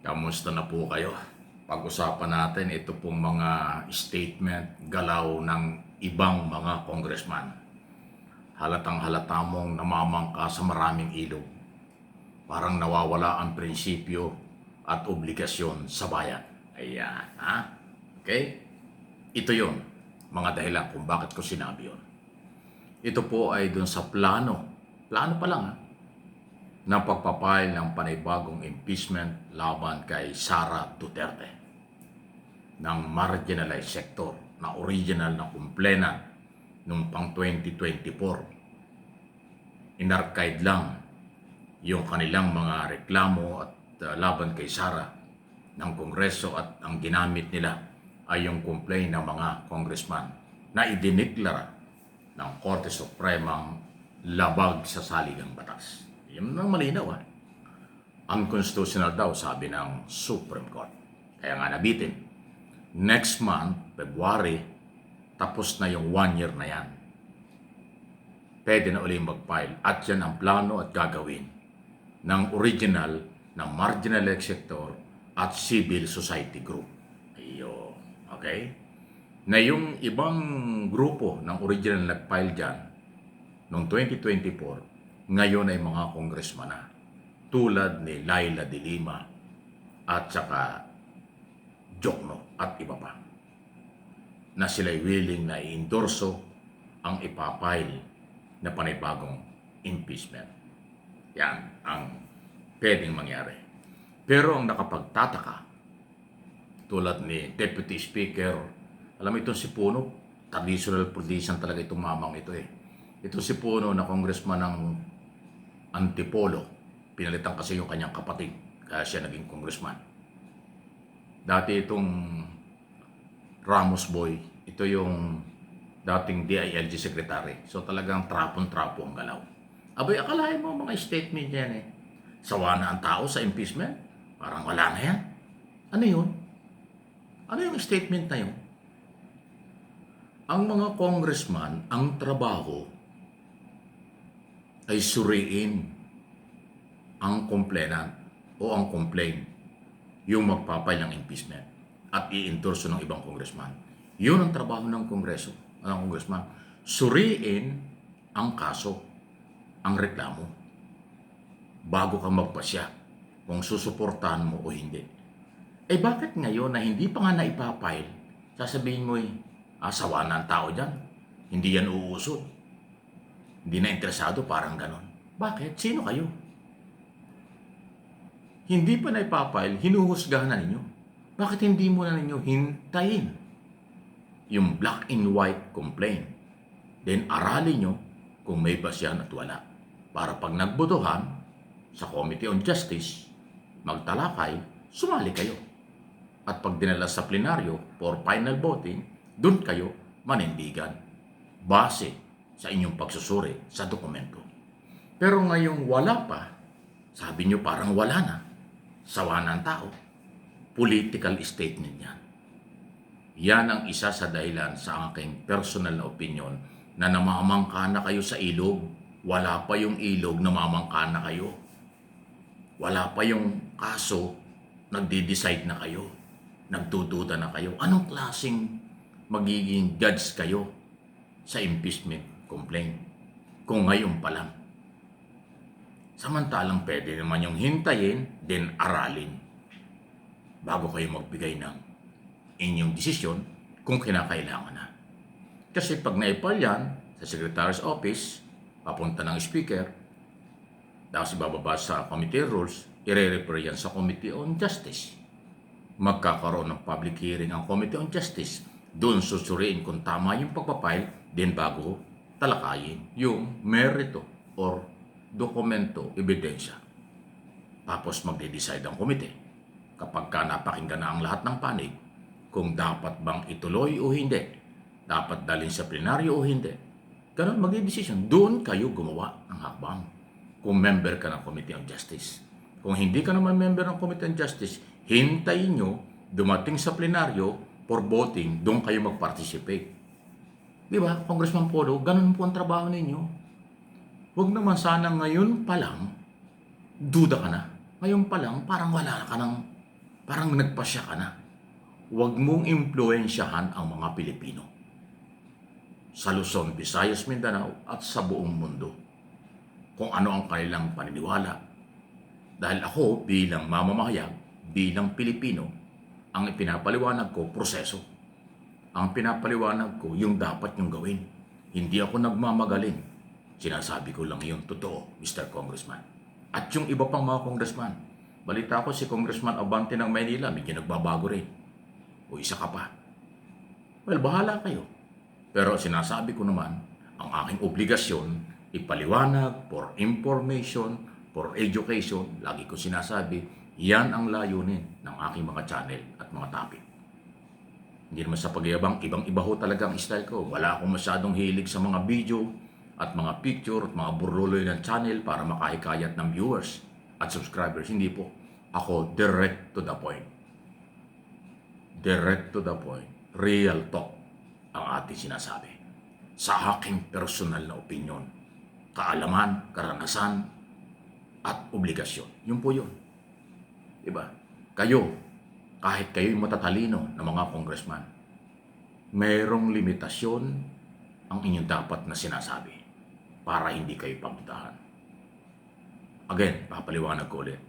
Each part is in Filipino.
Kamusta na po kayo? Pag-usapan natin ito pong mga statement, galaw ng ibang mga congressman. Halatang halata mong namamangka sa maraming ilog. Parang nawawala ang prinsipyo at obligasyon sa bayan. Ayan, ha? Okay? Ito yon, mga dahilan kung bakit ko sinabi yon. Ito po ay dun sa plano pa lang, ha? Na pagpapile ng panibagong impeachment laban kay Sara Duterte ng marginalized sector na original na complainant noong pang 2024. Inarchive lang yung kanilang mga reklamo at laban kay Sara ng Kongreso at ang ginamit nila ay yung complaint ng mga congressman na idiniklara ng Korte Supremang labag sa saligang batas. Yan ang malinaw, ha? Unconstitutional daw, sabi ng Supreme Court. Kaya nga nabitin. Next month, February, tapos na yung 1 year na yan. Pwede na ulit mag-file. At yan ang plano at gagawin ng original, ng marginalized sector at civil society group. Ayun. Okay? Na yung ibang grupo ng original nag-file dyan noong 2024, ngayon ay mga congressman na tulad ni Laila de Lima at saka Jokno at iba pa na sila'y willing na i-endorso ang ipapile na panibagong impeachment. Yan ang pwedeng mangyari. Pero ang nakapagtataka tulad ni Deputy Speaker, alam mo itong si Puno, traditional politician talaga itong mamang ito eh. Ito si Puno na congressman ng Antipolo. Pinalitan kasi yung kanyang kapatid, kaya siya naging congressman. Dati itong Ramos Boy, ito yung dating DILG secretary. So talagang trapon-trapo ang galaw. Abay, akalain mo mga statement yan eh. Sawa na ang tao sa impeachment? Parang wala na yan. Ano yun? Ano yung statement na yun? Ang mga congressman, ang trabaho ay suriin ang complainant o ang complaint, yung magpapay ng impeachment at i-endorso ng ibang congressman. Yun ang trabaho ng Kongreso, ng congressman. Suriin ang kaso, ang reklamo, bago ka magpasya kung susuportahan mo o hindi. Eh bakit ngayon na hindi pa nga naipapile, sasabihin mo sawa na ang tao dyan, hindi yan uusod. Hindi na interesado, parang ganon. Bakit? Sino kayo? Hindi pa na ipapile, hinuhusgahan na ninyo. Bakit hindi mo na ninyo hintayin yung black and white complaint? Then aralin nyo kung may basyan at wala. Para pag nagbotohan sa Committee on Justice, magtalakay, sumali kayo. At pag dinala sa plenaryo for final voting, dun kayo manindigan. Base sa inyong pagsusuri sa dokumento. Pero ngayong wala pa, sabi nyo parang wala na, sawa na ang tao. Political statement yan. Yan ang isa sa dahilan sa aking personal na opinion na namamangka na kayo sa ilog. Wala pa yung ilog, namamangka na kayo. Wala pa yung kaso, nagde-decide na kayo. Nagdududa na kayo. Anong klaseng magiging judge kayo sa impeachment complaint kung ngayon pa lang? Samantalang pwede naman yung hintayin, then aralin bago kayo magbigay ng inyong desisyon kung kinakailangan na. Kasi pag naipal yan sa Secretary's Office, papunta ng Speaker, tapos ibababa sa Committee Rules, ire-refer yan sa Committee on Justice. Magkakaroon ng public hearing ang Committee on Justice. Doon susuriin kung tama yung pagpapile, then bago talakayin yung merito or dokumento, ebidensya. Tapos magde-decide ang komite. Kapag ka napakinggan na ang lahat ng panig, kung dapat bang ituloy o hindi, dapat dalhin sa plenaryo o hindi. Ganun magde-decision. Doon kayo gumawa ng hakbang. Kung member ka ng Committee on Justice. Kung hindi ka naman member ng Committee on Justice, hintayin nyo dumating sa plenaryo for voting, doon kayo mag-participate. Di ba, Congressman Polo, ganun po ang trabaho ninyo. Huwag naman sana ngayon pa lang, duda ka na. Ngayon pa lang, parang wala ka ng Parang nagpasya ka na. Huwag mong impluensyahan ang mga Pilipino sa Luzon, Visayas, Mindanao at sa buong mundo kung ano ang kanilang paniniwala. Dahil ako bilang mamamahayag, bilang Pilipino, ang ipinapaliwanag ko, proseso. Ang pinapaliwanag ko, yung dapat yung gawin. Hindi ako nagmamagaling. Sinasabi ko lang yung totoo, Mr. Congressman. At yung iba pang mga congressman. Balita ko si Congressman Abante ng Maynila, medyo nagbabago rin. O isa ka pa. Well, bahala kayo. Pero sinasabi ko naman, ang aking obligasyon, ipaliwanag for information, for education. Lagi ko sinasabi, yan ang layunin ng aking mga channel at mga topic. Hindi naman sa pagyabang, ibang-iba ho talaga ang style ko. Wala akong masyadong hilig sa mga video at mga picture at mga burluloy ng channel para makahikayat ng viewers at subscribers. Hindi po. Ako, direct to the point. Direct to the point. Real talk ang ating sinasabi. Sa aking personal na opinion, kaalaman, karanasan, at obligasyon. Yun po yun. Diba? Kayo, kahit kayo'y matatalino na mga congressman, mayroong limitasyon ang inyong dapat na sinasabi para hindi kayo pagdudahan. Again, papaliwanag ko ulit.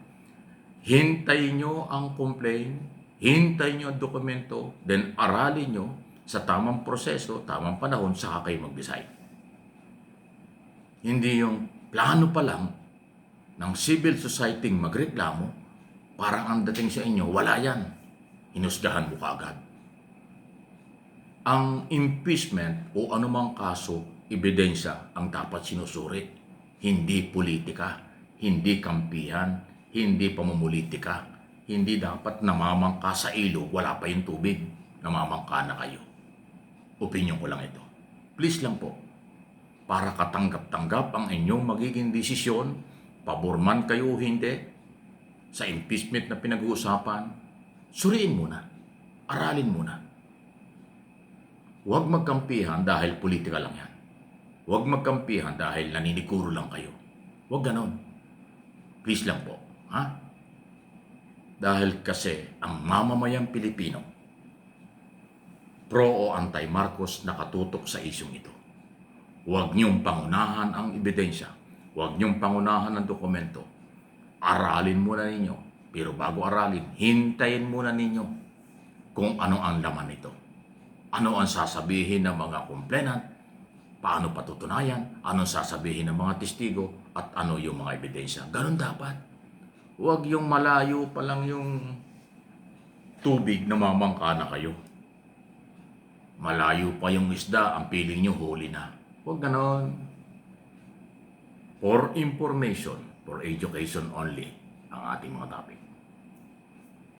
Hintayin nyo ang complaint, hintayin nyo ang dokumento, then aralin nyo sa tamang proseso, tamang panahon, saka kayo mag-decide. Hindi yung plano pa lang ng civil society magreklamo, parang ang dating sa inyo, wala yan. Hinusgahan mo kaagad. Ang impeachment o anumang kaso, ebidensya ang dapat sinusuri. Hindi politika, hindi kampihan, hindi pamumulitika. Hindi dapat namamangka sa ilog, wala pa yung tubig. Namamangka na kayo. Opinion ko lang ito. Please lang po, para katanggap-tanggap ang inyong magiging desisyon, paborman kayo o hindi, sa impeachment na pinag-uusapan, suriin muna, aralin muna. Huwag magkampihan dahil politika lang yan. Huwag magkampihan dahil naniniguro lang kayo. Huwag ganon. Please lang po. Ha? Dahil kasi ang mamamayang Pilipino, pro o anti-Marcos nakatutok sa isyong ito. Huwag niyong pangunahan ang ebidensya. Huwag niyong pangunahan ang dokumento. Aralin muna ninyo. Pero bago aralin, hintayin muna ninyo kung ano ang laman nito. Ano ang sasabihin ng mga complainant, paano patutunayan, anong sasabihin ng mga testigo, at ano yung mga ebidensya. Ganun dapat. Huwag yung malayo pa lang yung tubig na mamangka na kayo. Malayo pa yung isda, ang piling nyo huli na. Huwag ganon. For information, for education only, ang ating mga topic.